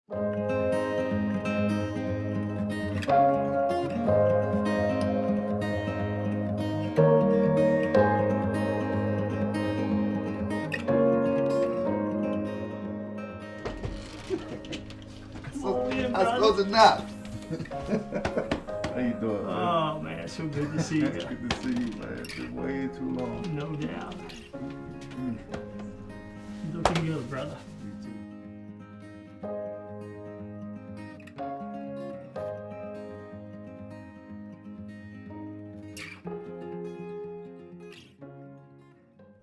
That's close enough. How you doing, man? Oh, man, so good to see you. Good to see you, man. It's been way too long. No doubt. Looking good, brother.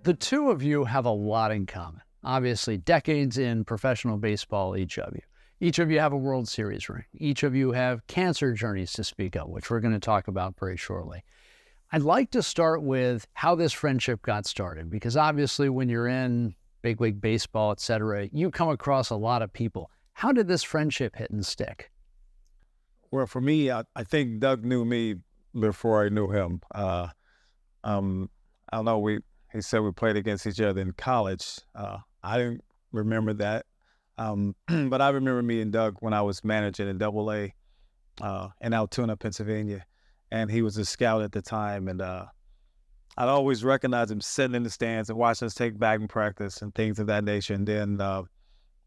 The two of you have a lot in common. Obviously, decades in professional baseball, each of you. Each of you have a World Series ring. Each of you have cancer journeys to speak of, which we're going to talk about very shortly. I'd like to start with how this friendship got started, because obviously when you're in big league baseball, et cetera, you come across a lot of people. How did this friendship hit and stick? Well, for me, I think Doug knew me before I knew him. I don't know, he said we played against each other in college. I didn't remember that. But I remember meeting Doug when I was managing in AA in Altoona, Pennsylvania. And he was a scout at the time. And I'd always recognize him sitting in the stands and watching us take batting practice and things of that nature. And then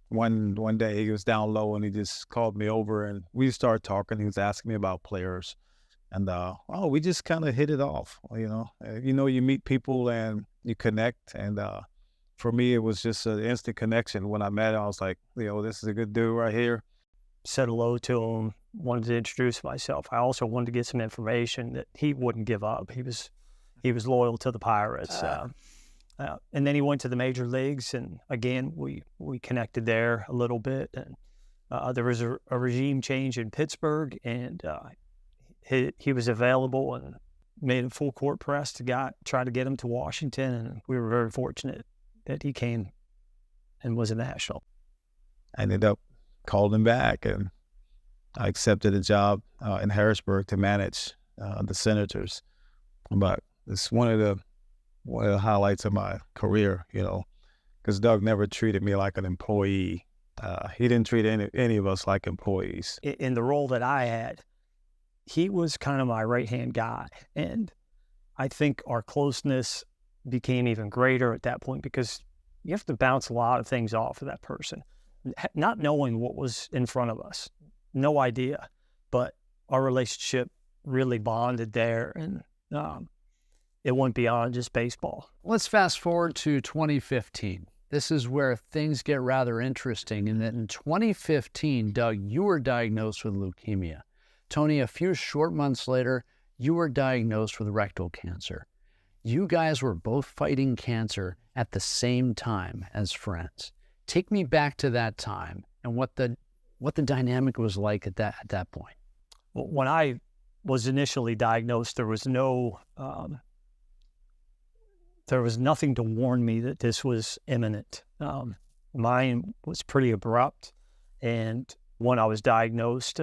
one day he was down low and he just called me over and we started talking. He was asking me about players. And we just kind of hit it off, you meet people and you connect. And for me, it was just an instant connection. When I met him, I was like, this is a good dude right here. Said hello to him, wanted to introduce myself. I also wanted to get some information that he wouldn't give up. He was loyal to the Pirates. And then he went to the major leagues, and again, we connected there a little bit. And there was a regime change in Pittsburgh, and he was available and made a full court press to try to get him to Washington, and we were very fortunate that he came and was a National. I ended up calling him back, and I accepted a job in Harrisburg to manage the Senators. But it's one of the highlights of my career, because Doug never treated me like an employee. He didn't treat any of us like employees. In the role that I had, he was kind of my right-hand guy. And I think our closeness became even greater at that point because you have to bounce a lot of things off of that person, not knowing what was in front of us. No idea. But our relationship really bonded there, and it went beyond just baseball. Let's fast forward to 2015. This is where things get rather interesting, in that in 2015, Doug, you were diagnosed with leukemia. Tony, a few short months later, you were diagnosed with rectal cancer. You guys were both fighting cancer at the same time as friends. Take me back to that time and what the dynamic was like at that point. Well, when I was initially diagnosed, there was nothing to warn me that this was imminent. Mine was pretty abrupt, and when I was diagnosed,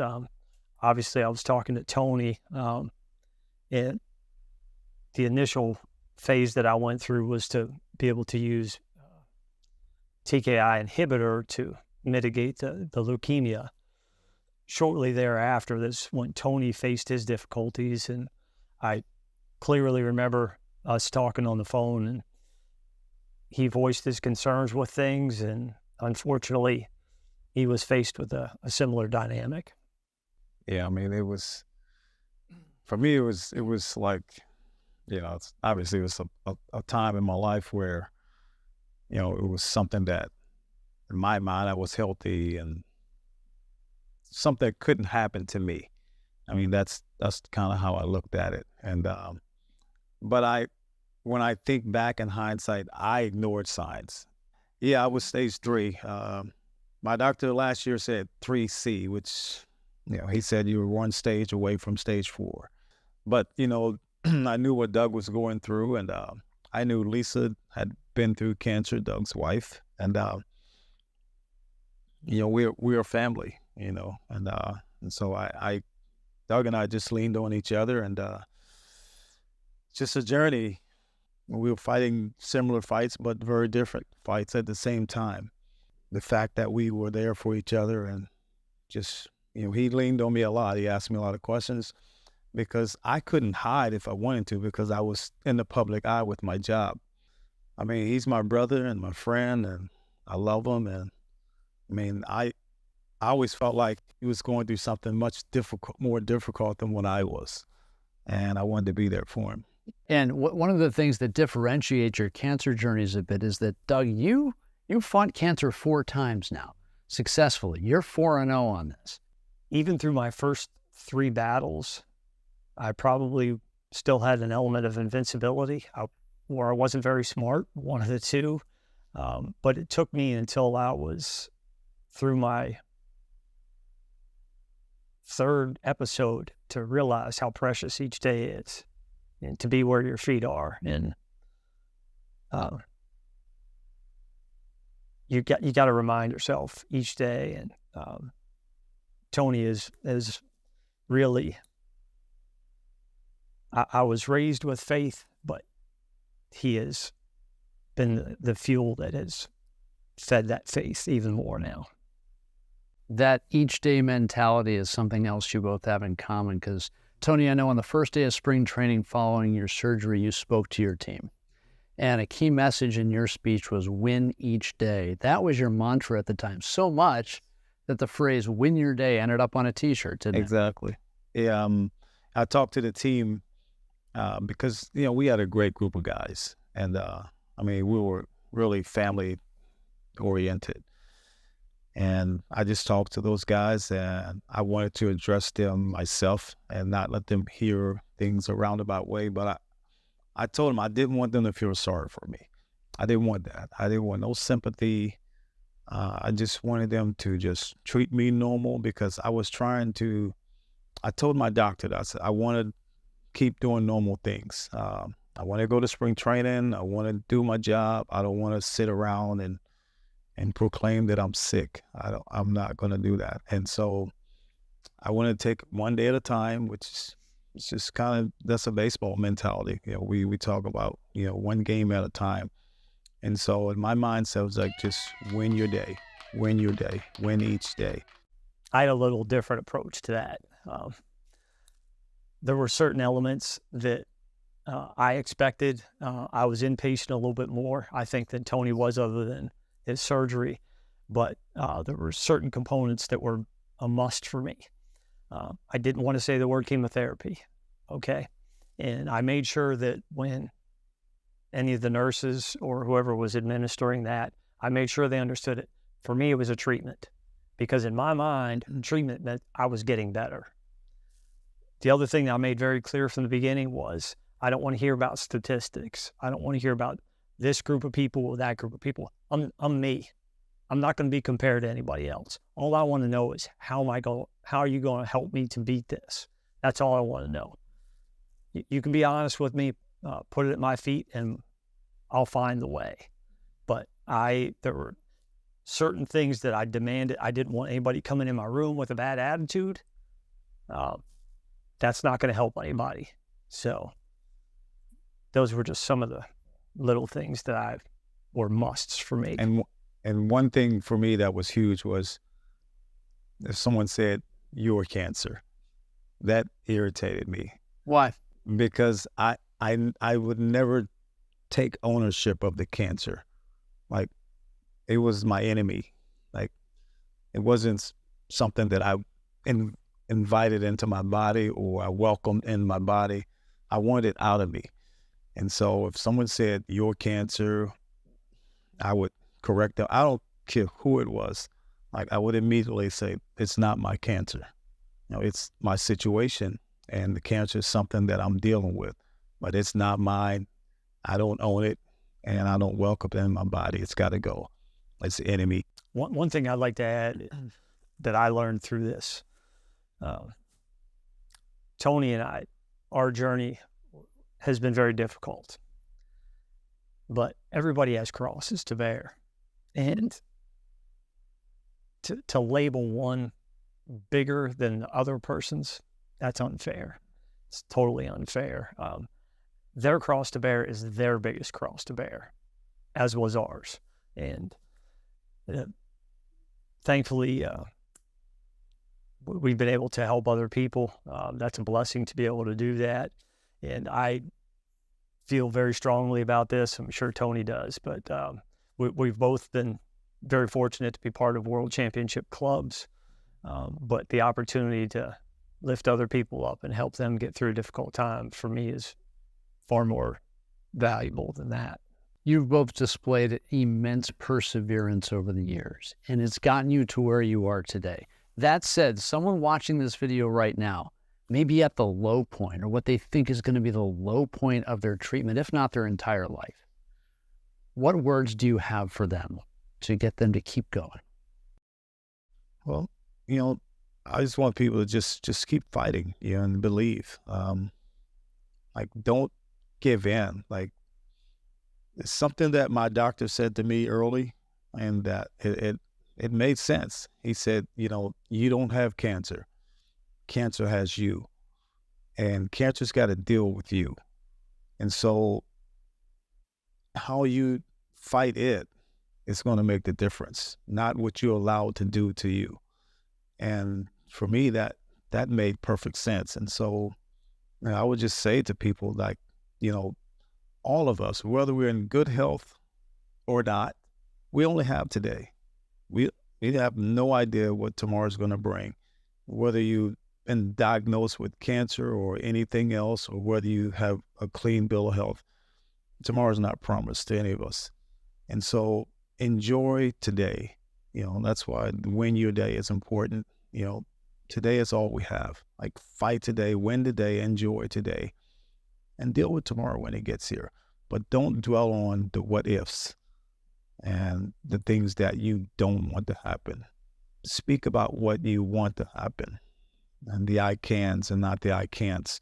obviously I was talking to Tony, and the initial phase that I went through was to be able to use TKI inhibitor to mitigate the leukemia. Shortly thereafter, that's when Tony faced his difficulties, and I clearly remember us talking on the phone, and he voiced his concerns with things, and unfortunately, he was faced with a similar dynamic. Yeah, I mean, for me, it was like, obviously it was a time in my life where, it was something that, in my mind, I was healthy and something that couldn't happen to me. I mean, that's kind of how I looked at it. And, but when I think back in hindsight, I ignored signs. Yeah, I was stage 3. My doctor last year said 3C, which, he said you were one stage away from stage 4. But, I knew what Doug was going through, and I knew Lisa had been through cancer, Doug's wife, and we're a family, and so Doug and I just leaned on each other, and just a journey. We were fighting similar fights, but very different fights at the same time. The fact that we were there for each other and just, he leaned on me a lot. He asked me a lot of questions because I couldn't hide if I wanted to because I was in the public eye with my job. I mean, he's my brother and my friend, and I love him. And I mean, I always felt like he was going through something much more difficult than what I was. And I wanted to be there for him. And one of the things that differentiates your cancer journeys a bit is that, Doug, you fought cancer 4 times now, successfully. You're 4-0 on this. Even through my first 3 battles, I probably still had an element of invincibility, or I wasn't very smart, one of the two. But it took me until I was through my 3rd episode to realize how precious each day is and to be where your feet are. And you got to remind yourself each day. And Tony is really, I was raised with faith, but he has been the fuel that has fed that faith even more now. That each day mentality is something else you both have in common, because Tony, I know on the first day of spring training following your surgery, you spoke to your team. And a key message in your speech was win each day. That was your mantra at the time, so much that the phrase win your day ended up on a T-shirt, didn't it? Exactly. Yeah, I talked to the team because, we had a great group of guys. And, I mean, we were really family-oriented. And I just talked to those guys, and I wanted to address them myself and not let them hear things a roundabout way. But I told them I didn't want them to feel sorry for me. I didn't want that. I didn't want no sympathy. I just wanted them to just treat me normal, because I told my doctor that I said I want to keep doing normal things. I want to go to spring training. I want to do my job. I don't want to sit around and proclaim that I'm sick. I'm not going to do that. And so I want to take one day at a time, which is just that's a baseball mentality. We talk about, one game at a time. And so in my mindset, it was like, just win your day, win each day. I had a little different approach to that. There were certain elements that I expected. I was inpatient a little bit more, I think, than Tony was, other than his surgery. But there were certain components that were a must for me. I didn't want to say the word chemotherapy, okay? And I made sure that when any of the nurses or whoever was administering that, I made sure they understood it. For me, it was a treatment, because in my mind, treatment meant I was getting better. The other thing that I made very clear from the beginning was I don't want to hear about statistics. I don't want to hear about this group of people or that group of people. I'm me. I'm not going to be compared to anybody else. All I want to know is how are you going to help me to beat this? That's all I want to know. You can be honest with me, put it at my feet, and I'll find the way. But there were certain things that I demanded. I didn't want anybody coming in my room with a bad attitude. That's not going to help anybody. So those were just some of the little things that were musts for me. And one thing for me that was huge was if someone said, "You're cancer," that irritated me. Why? Because I would never take ownership of the cancer. Like, it was my enemy. Like, it wasn't something that I invited into my body or I welcomed in my body. I wanted it out of me. And so if someone said, "You're cancer," I would correct them. I don't care who it was. Like, I would immediately say, it's not my cancer. It's my situation. And the cancer is something that I'm dealing with, but it's not mine. I don't own it, and I don't welcome it in my body. It's got to go. It's the enemy. One thing I'd like to add that I learned through this, Tony and I, our journey has been very difficult, but everybody has crosses to bear. And to label one bigger than the other person's, that's unfair. It's totally unfair. Their cross to bear is their biggest cross to bear, as was ours. And thankfully, we've been able to help other people. That's a blessing to be able to do that. And I feel very strongly about this. I'm sure Tony does, but we've both been very fortunate to be part of World Championship clubs. But the opportunity to lift other people up and help them get through a difficult time for me is far more valuable than that. You've both displayed immense perseverance over the years, and it's gotten you to where you are today. That said, someone watching this video right now may be at the low point, or what they think is going to be the low point of their treatment, if not their entire life. What words do you have for them to get them to keep going? Well, I just want people to just keep fighting, and believe. Like, don't give in. Like, it's something that my doctor said to me early, and that it made sense. He said, you don't have cancer. Cancer has you, and cancer's got to deal with you. And so how you fight it is going to make the difference, not what you allow it to do to you. And for me, that made perfect sense. And so I would just say to people, like, all of us, whether we're in good health or not, we only have today. We have no idea what tomorrow's going to bring, whether you've been diagnosed with cancer or anything else, or whether you have a clean bill of health. Tomorrow's not promised to any of us. And so enjoy today. That's why win your day is important. Today is all we have. Like, fight today, win today, enjoy today, and deal with tomorrow when it gets here. But don't dwell on the what ifs and the things that you don't want to happen. Speak about what you want to happen, and the I cans and not the I can'ts.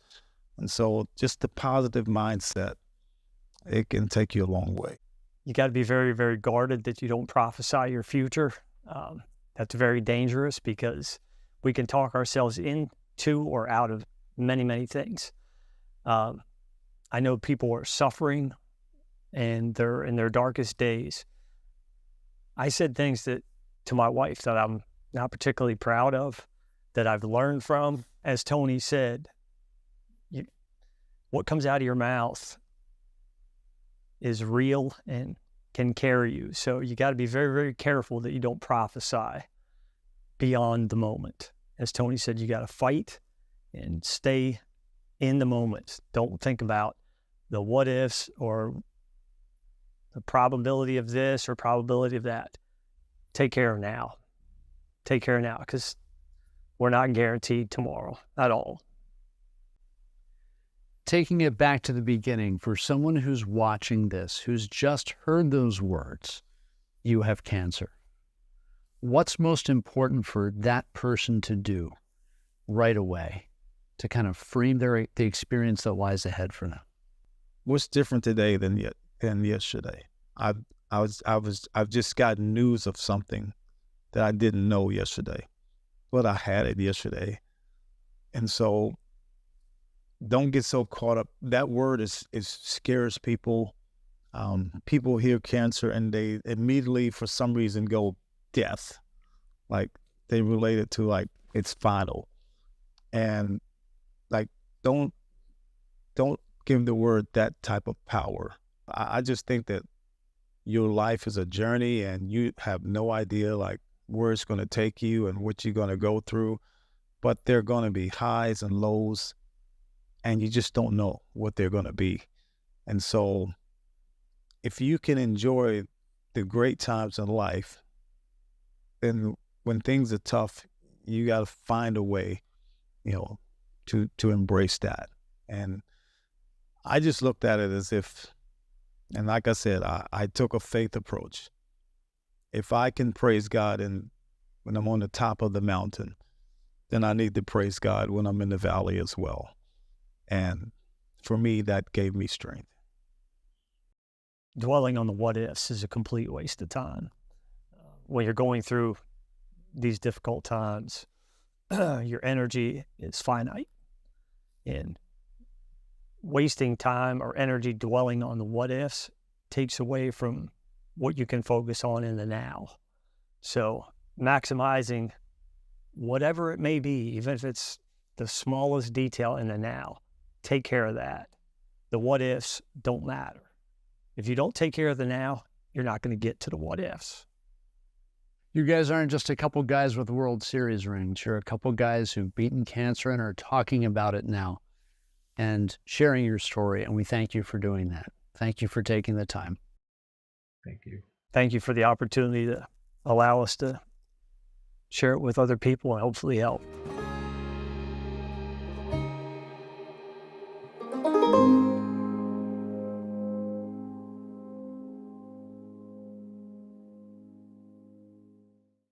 And so just the positive mindset, it can take you a long way. You got to be very, very guarded that you don't prophesy your future. That's very dangerous, because we can talk ourselves into or out of many, many things. I know people are suffering and they're in their darkest days. I said things to my wife that I'm not particularly proud of, that I've learned from. As Tony said, what comes out of your mouth is real and can carry you. So you got to be very, very careful that you don't prophesy beyond the moment. As Tony said, you got to fight and stay in the moment. Don't think about the what ifs or the probability of this or probability of that. Take care of now. Take care of now, because we're not guaranteed tomorrow at all. Taking it back to the beginning, for someone who's watching this, who's just heard those words, you have cancer. What's most important for that person to do right away to kind of frame the experience that lies ahead for them? What's different today than yesterday? I've just got news of something that I didn't know yesterday, but I had it yesterday. And so don't get so caught up. That word is scares people. People hear cancer and they immediately, for some reason, go death. Like, they relate it to, like, it's final. And, like, don't give the word that type of power. I just think that your life is a journey, and you have no idea, like, where it's going to take you and what you're going to go through. But there are going to be highs and lows, and you just don't know what they're going to be. And so if you can enjoy the great times in life, then when things are tough, you got to find a way, to embrace that. And I just looked at it as if, and like I said, I took a faith approach. If I can praise God when I'm on the top of the mountain, then I need to praise God when I'm in the valley as well. And for me, that gave me strength. Dwelling on the what ifs is a complete waste of time. When you're going through these difficult times, your energy is finite. And wasting time or energy dwelling on the what ifs takes away from what you can focus on in the now. So maximizing whatever it may be, even if it's the smallest detail in the now, take care of that. The what ifs don't matter. If you don't take care of the now, you're not going to get to the what ifs. You guys aren't just a couple guys with World Series rings. You're a couple guys who've beaten cancer and are talking about it now and sharing your story. And we thank you for doing that. Thank you for taking the time. Thank you. Thank you for the opportunity to allow us to share it with other people and hopefully help.